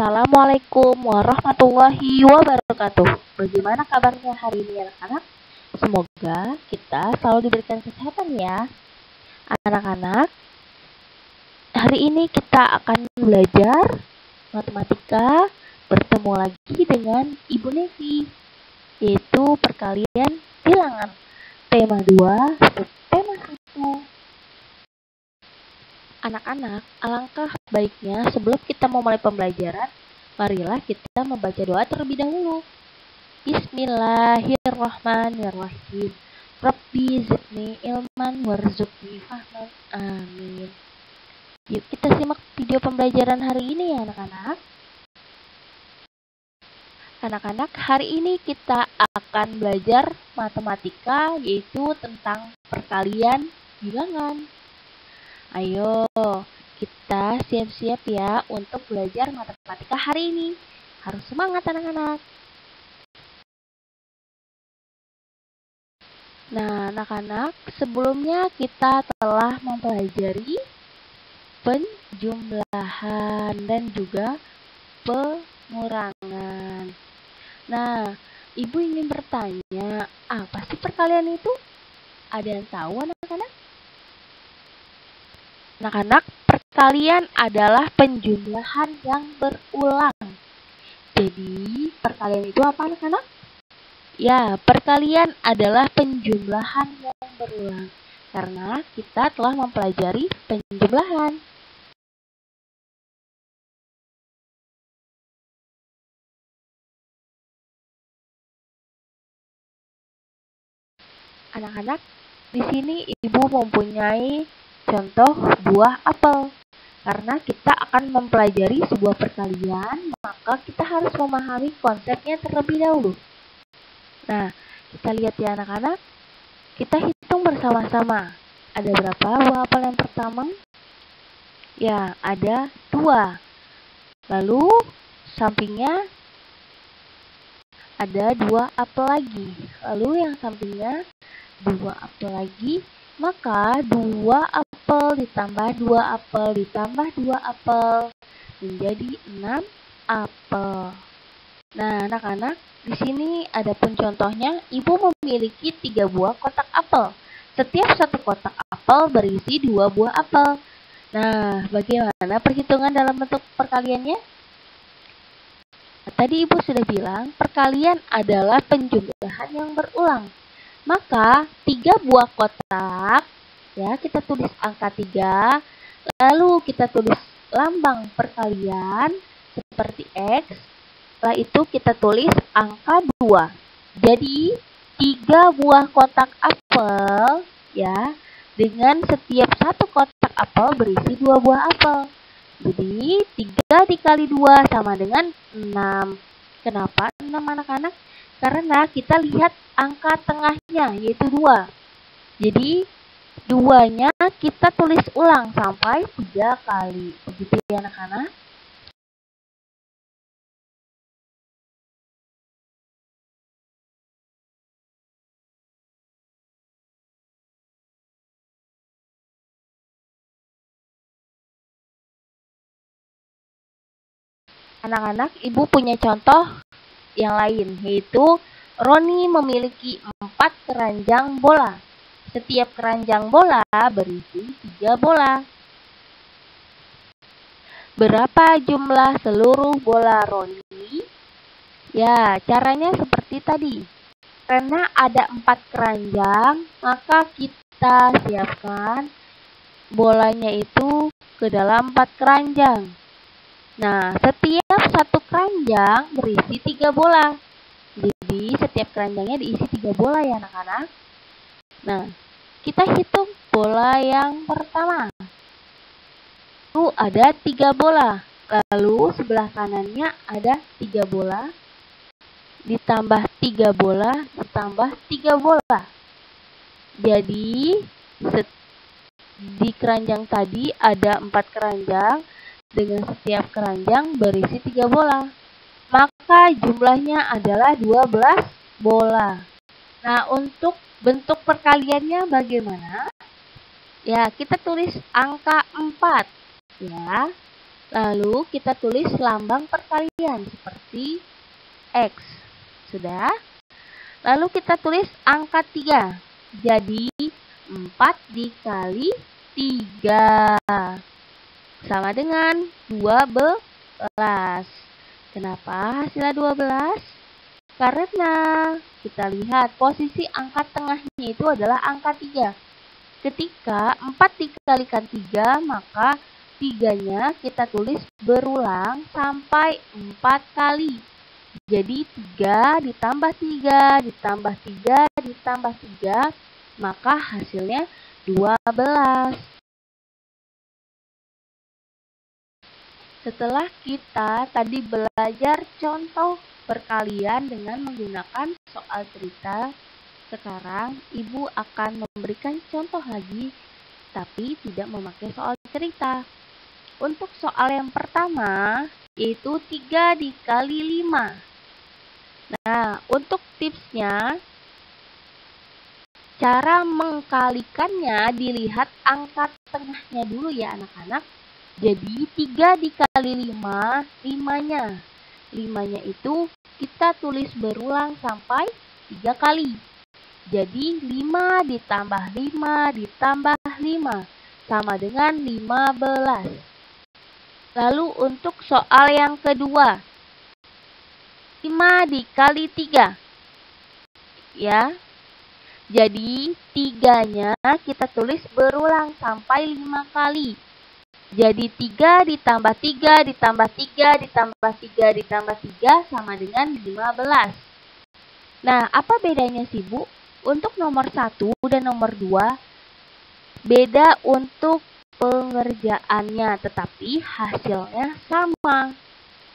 Assalamualaikum warahmatullahi wabarakatuh. Bagaimana kabarnya hari ini anak-anak? Semoga kita selalu diberikan kesehatan ya. Anak-anak, hari ini kita akan belajar matematika, bertemu lagi dengan Ibu Nevi, yaitu perkalian bilangan. Tema 2, tema 1. Anak-anak, alangkah baiknya sebelum kita memulai pembelajaran, marilah kita membaca doa terlebih dahulu. Bismillahirrahmanirrahim. Rabbi zidni ilman warzuqni fahman. Amin. Yuk kita simak video pembelajaran hari ini ya anak-anak. Anak-anak, hari ini kita akan belajar matematika, yaitu tentang perkalian bilangan. Ayo, kita siap-siap ya untuk belajar matematika hari ini. Harus semangat anak-anak. Nah, anak-anak, sebelumnya kita telah mempelajari penjumlahan dan juga pengurangan. Nah, Ibu ingin bertanya, apa sih perkalian itu? Ada yang tahu anak-anak? Anak-anak, perkalian adalah penjumlahan yang berulang. Jadi, perkalian itu apa anak-anak? Ya, perkalian adalah penjumlahan yang berulang. Karena kita telah mempelajari penjumlahan. Anak-anak, di sini Ibu mempunyai contoh buah apel. Karena kita akan mempelajari sebuah perkalian, maka kita harus memahami konsepnya terlebih dahulu. Nah, kita lihat ya anak-anak. Kita hitung bersama-sama. Ada berapa buah apel yang pertama? Ya, ada 2. Lalu, sampingnya ada 2 apel lagi. Lalu yang sampingnya 2 apel lagi. Maka 2 apel ditambah 2 apel ditambah 2 apel menjadi 6 apel. Nah, anak-anak, di sini ada pun contohnya. Ibu memiliki 3 buah kotak apel. Setiap satu kotak apel berisi 2 buah apel. Nah, bagaimana perhitungan dalam bentuk perkaliannya? Tadi Ibu sudah bilang, perkalian adalah penjumlahan yang berulang. Maka 3 buah kotak, ya kita tulis angka 3, lalu kita tulis lambang perkalian seperti X, setelah itu kita tulis angka 2. Jadi 3 buah kotak apel, ya, dengan setiap satu kotak apel berisi 2 buah apel. Jadi 3 dikali 2 sama dengan 6. Kenapa 6 anak-anak? Karena kita lihat angka tengahnya, yaitu 2. Jadi, 2-nya kita tulis ulang sampai 3 kali. Begitu ya anak-anak? Anak-anak, Ibu punya contoh yang lain, yaitu Roni memiliki 4 keranjang bola. Setiap keranjang bola berisi 3 bola. Berapa jumlah seluruh bola Roni? Ya, caranya seperti tadi. Karena ada 4 keranjang, maka kita siapkan bolanya itu ke dalam 4 keranjang. Nah, setiap satu keranjang berisi 3 bola. Jadi, setiap keranjangnya diisi 3 bola ya anak-anak. Nah, kita hitung bola yang pertama. Itu ada 3 bola. Lalu, sebelah kanannya ada 3 bola. Ditambah 3 bola, ditambah 3 bola. Jadi, di keranjang tadi ada 4 keranjang. Dengan setiap keranjang berisi 3 bola. Maka jumlahnya adalah 12 bola. Nah, untuk bentuk perkaliannya bagaimana? Ya, kita tulis angka 4. Ya. Lalu kita tulis lambang perkalian seperti X. Sudah? Lalu kita tulis angka 3. Jadi 4 dikali 3 sama dengan 12. Kenapa hasilnya 12? Karena kita lihat posisi angka tengahnya itu adalah angka 3. Ketika 4 dikalikan 3, maka 3-nya kita tulis berulang sampai 4 kali. Jadi 3 ditambah 3 ditambah 3 ditambah 3, maka hasilnya 12. Setelah kita tadi belajar contoh perkalian dengan menggunakan soal cerita, sekarang Ibu akan memberikan contoh lagi, tapi tidak memakai soal cerita. Untuk soal yang pertama, yaitu 3 dikali 5. Nah, untuk tipsnya, cara mengkalikannya dilihat angka tengahnya dulu ya anak-anak. Jadi 3 dikali 5, 5-nya. 5-nya itu kita tulis berulang sampai 3 kali. Jadi 5 ditambah 5 ditambah 5 sama dengan 15. Lalu untuk soal yang kedua, 5 dikali 3. Ya. Jadi 3-nya kita tulis berulang sampai 5 kali. Jadi 3 ditambah 3 ditambah 3 ditambah 3 ditambah 3 sama dengan 15. Nah, apa bedanya sih, Bu? Untuk nomor 1 dan nomor 2, beda untuk pengerjaannya, tetapi hasilnya sama.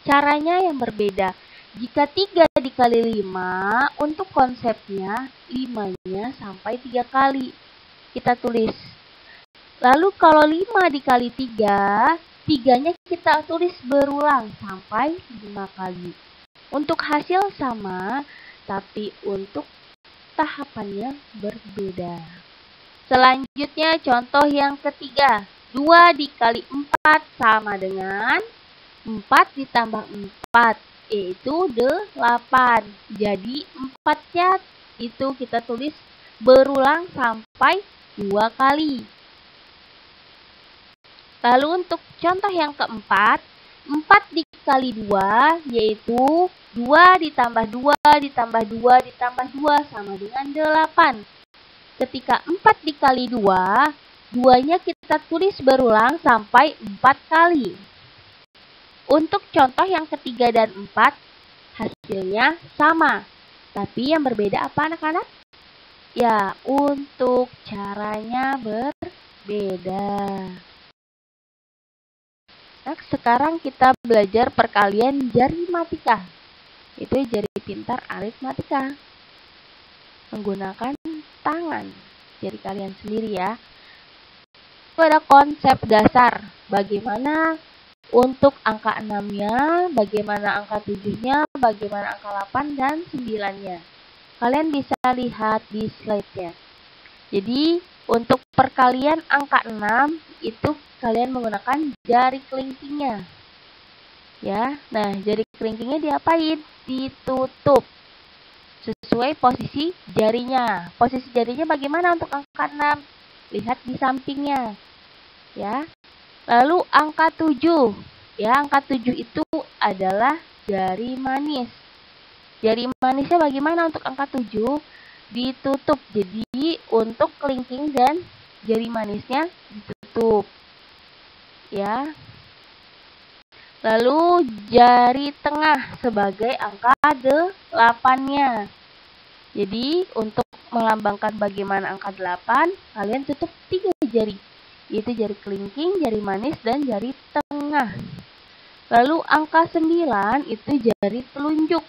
Caranya yang berbeda. Jika 3 dikali 5, untuk konsepnya 5-nya sampai 3 kali. Kita tulis. Lalu kalau 5 dikali 3, 3-nya kita tulis berulang sampai 5 kali. Untuk hasil sama, tapi untuk tahapannya berbeda. Selanjutnya contoh yang ketiga. 2 dikali 4 sama dengan 4 ditambah 4, yaitu 8. Jadi 4-nya itu kita tulis berulang sampai 2 kali. Lalu untuk contoh yang keempat, 4 dikali 2, yaitu 2 ditambah 2 ditambah 2 ditambah 2 sama dengan 8. Ketika 4 dikali 2, 2-nya kita tulis berulang sampai 4 kali. Untuk contoh yang ketiga dan 4, hasilnya sama. Tapi yang berbeda apa anak-anak? Ya, untuk caranya berbeda. Nah, sekarang kita belajar perkalian jarimatika. Itu jari pintar aritmatika. Menggunakan tangan. Jari kalian sendiri ya. Itu ada konsep dasar. Bagaimana untuk angka 6-nya, bagaimana angka 7-nya, bagaimana angka 8 dan 9-nya. Kalian bisa lihat di slide-nya. Jadi, untuk perkalian angka 6, itu kalian menggunakan jari kelingkingnya. Ya, nah jari kelingkingnya diapain? Ditutup. Sesuai posisi jarinya. Posisi jarinya bagaimana untuk angka 6? Lihat di sampingnya. Ya. Lalu angka 7. Ya, angka 7 itu adalah jari manis. Jari manisnya bagaimana untuk angka 7? Ditutup. Jadi untuk kelingking dan jari manisnya ditutup. Ya. Lalu jari tengah sebagai angka 8-nya. Jadi untuk melambangkan bagaimana angka 8, kalian tutup 3 jari. Yaitu jari kelingking, jari manis, dan jari tengah. Lalu angka 9 itu jari telunjuk.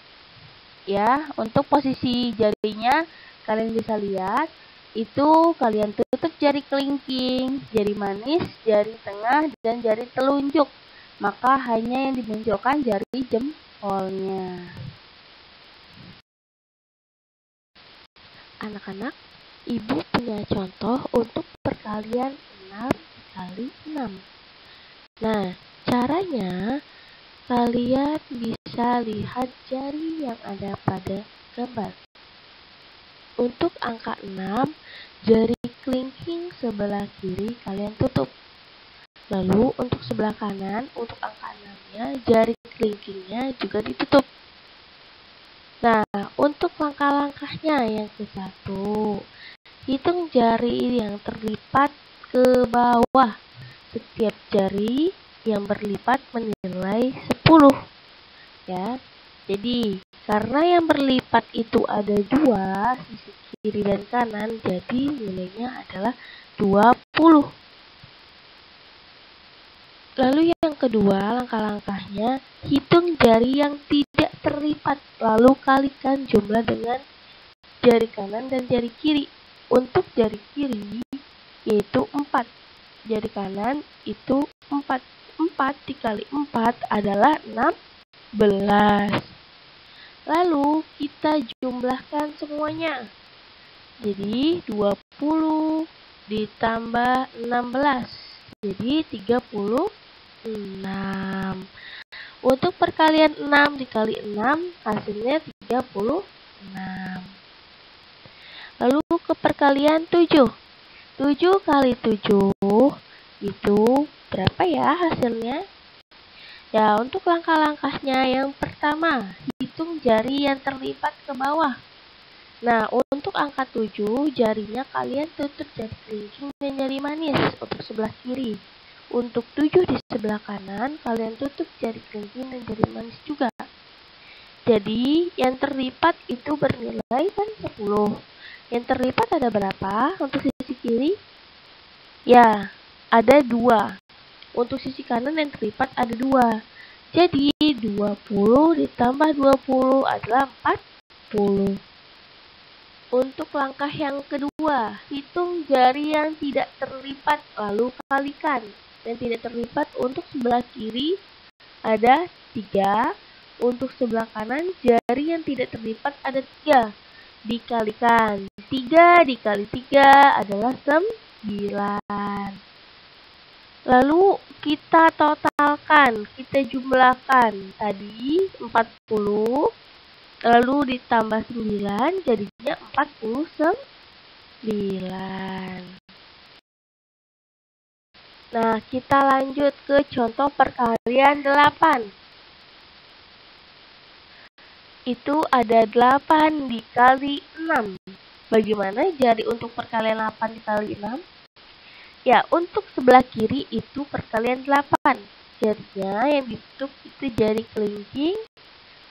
Ya, untuk posisi jarinya kalian bisa lihat, itu kalian tutup jari kelingking, jari manis, jari tengah, dan jari telunjuk. Maka hanya yang dimunculkan jari jempolnya. Anak-anak, Ibu punya contoh untuk perkalian 6 kali 6. Nah, Caranya, kalian bisa lihat jari yang ada pada gambar. Untuk angka 6, jari kelingking sebelah kiri kalian tutup. Lalu untuk sebelah kanan, untuk angka 6-nya, jari kelingkingnya juga ditutup. Nah, untuk langkah-langkahnya yang ke-1, hitung jari yang terlipat ke bawah. Setiap jari yang berlipat menilai 10. Ya. Jadi, karena yang berlipat itu ada 2, sisi kiri dan kanan, jadi nilainya adalah 20. Lalu yang kedua, langkah-langkahnya, hitung jari yang tidak terlipat, lalu kalikan jumlah dengan jari kanan dan jari kiri. Untuk jari kiri, yaitu 4. Jari kanan itu 4. 4 dikali 4 adalah 16. Lalu kita jumlahkan semuanya. Jadi 20 ditambah 16. Jadi 36. Untuk perkalian 6 dikali 6 hasilnya 36. Lalu ke perkalian 7. 7 kali 7 itu berapa ya hasilnya? Ya, untuk langkah-langkahnya yang pertama, hitung jari yang terlipat ke bawah. Nah, untuk angka 7, jarinya kalian tutup jari kelingking dan jari manis untuk sebelah kiri. Untuk 7 di sebelah kanan, kalian tutup jari kelingking dan jari manis juga. Jadi, yang terlipat itu bernilai kan 10. Yang terlipat ada berapa untuk sisi kiri? Ya, ada 2. Untuk sisi kanan yang terlipat ada 2. Jadi, 20 ditambah 20 adalah 40. Untuk langkah yang kedua, hitung jari yang tidak terlipat, lalu kalikan. Yang tidak terlipat untuk sebelah kiri ada 3. Untuk sebelah kanan, jari yang tidak terlipat ada 3. Dikalikan. 3 dikali 3 adalah 9. Lalu kita totalkan, kita jumlahkan. Tadi 40, lalu ditambah 9, jadinya 49. Nah, kita lanjut ke contoh perkalian 8. Itu ada 8 dikali 6. Bagaimana jari untuk perkalian 8 dikali 6? Ya, untuk sebelah kiri itu perkalian 8. Jarinya yang ditutup itu jari kelingking,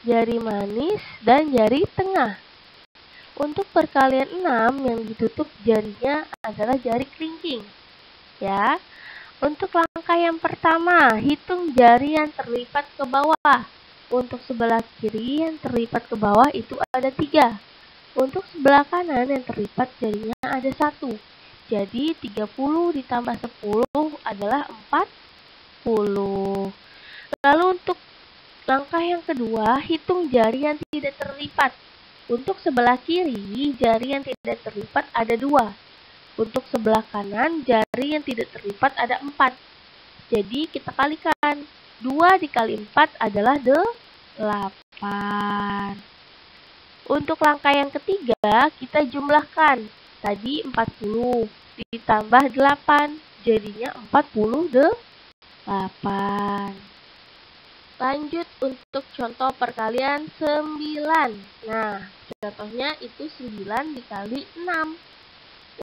jari manis, dan jari tengah. Untuk perkalian 6 yang ditutup jarinya adalah jari kelingking. Ya. Untuk langkah yang pertama, hitung jari yang terlipat ke bawah. Untuk sebelah kiri yang terlipat ke bawah itu ada 3. Untuk sebelah kanan yang terlipat jarinya ada 1. Jadi 30 ditambah 10 adalah 40. Lalu untuk langkah yang kedua, hitung jari yang tidak terlipat. Untuk sebelah kiri, jari yang tidak terlipat ada 2. Untuk sebelah kanan, jari yang tidak terlipat ada 4. Jadi kita kalikan. 2 dikali 4 adalah 8. Untuk langkah yang ketiga, kita jumlahkan. Tadi 40 ditambah 8, jadinya 48. Lanjut untuk contoh perkalian 9. Nah, contohnya itu 9 dikali 6.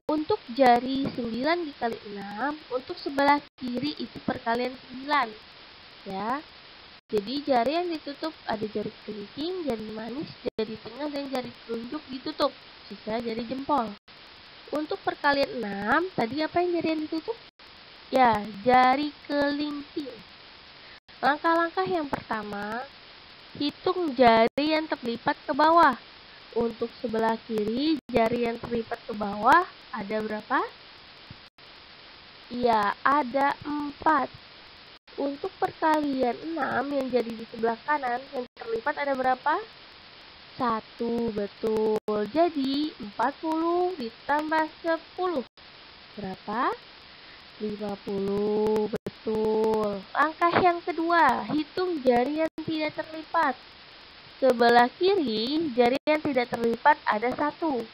Untuk jari 9 dikali 6, untuk sebelah kiri itu perkalian 9. Ya. Jadi jari yang ditutup ada jari kelingking, jari manis, jari tengah, dan jari telunjuk ditutup. Sisa jari jempol. Untuk perkalian 6, tadi apa yang jari yang ditutup? Ya, jari kelingking. Langkah-langkah yang pertama, hitung jari yang terlipat ke bawah. Untuk sebelah kiri, jari yang terlipat ke bawah ada berapa? Ya, ada 4. Untuk perkalian 6 yang jadi di sebelah kanan yang terlipat ada berapa? 1, betul. Jadi 40 ditambah 10. Berapa? 50, betul. Langkah yang kedua, hitung jari yang tidak terlipat. Sebelah kiri, jari yang tidak terlipat ada 1.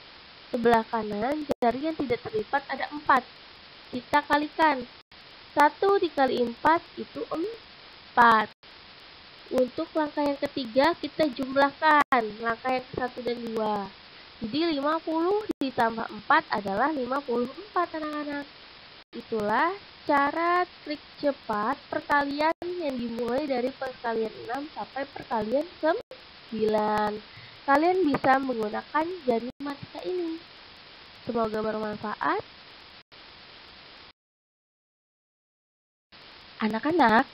Sebelah kanan, jari yang tidak terlipat ada 4. Kita kalikan. 1 dikali 4 itu 4. Untuk langkah yang ketiga, kita jumlahkan langkah yang 1 dan 2. Jadi 50 ditambah 4 adalah 54, anak-anak. Itulah cara trik cepat perkalian yang dimulai dari perkalian 6 sampai perkalian 9. Kalian bisa menggunakan jari matematika ini. Semoga bermanfaat. Anak-anak,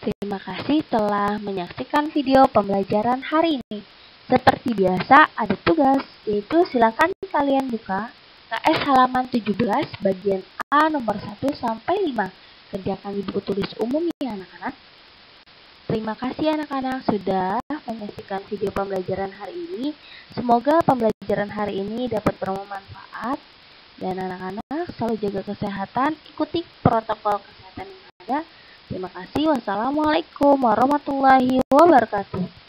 terima kasih telah menyaksikan video pembelajaran hari ini. Seperti biasa, ada tugas, yaitu silakan kalian buka KS halaman 17 bagian A nomor 1 sampai 5. Kerjakan di buku tulis umum ya anak-anak. Terima kasih anak-anak sudah menyaksikan video pembelajaran hari ini. Semoga pembelajaran hari ini dapat bermanfaat. Dan anak-anak selalu jaga kesehatan, ikuti protokol kesehatan yang ada. Terima kasih. Wassalamualaikum warahmatullahi wabarakatuh.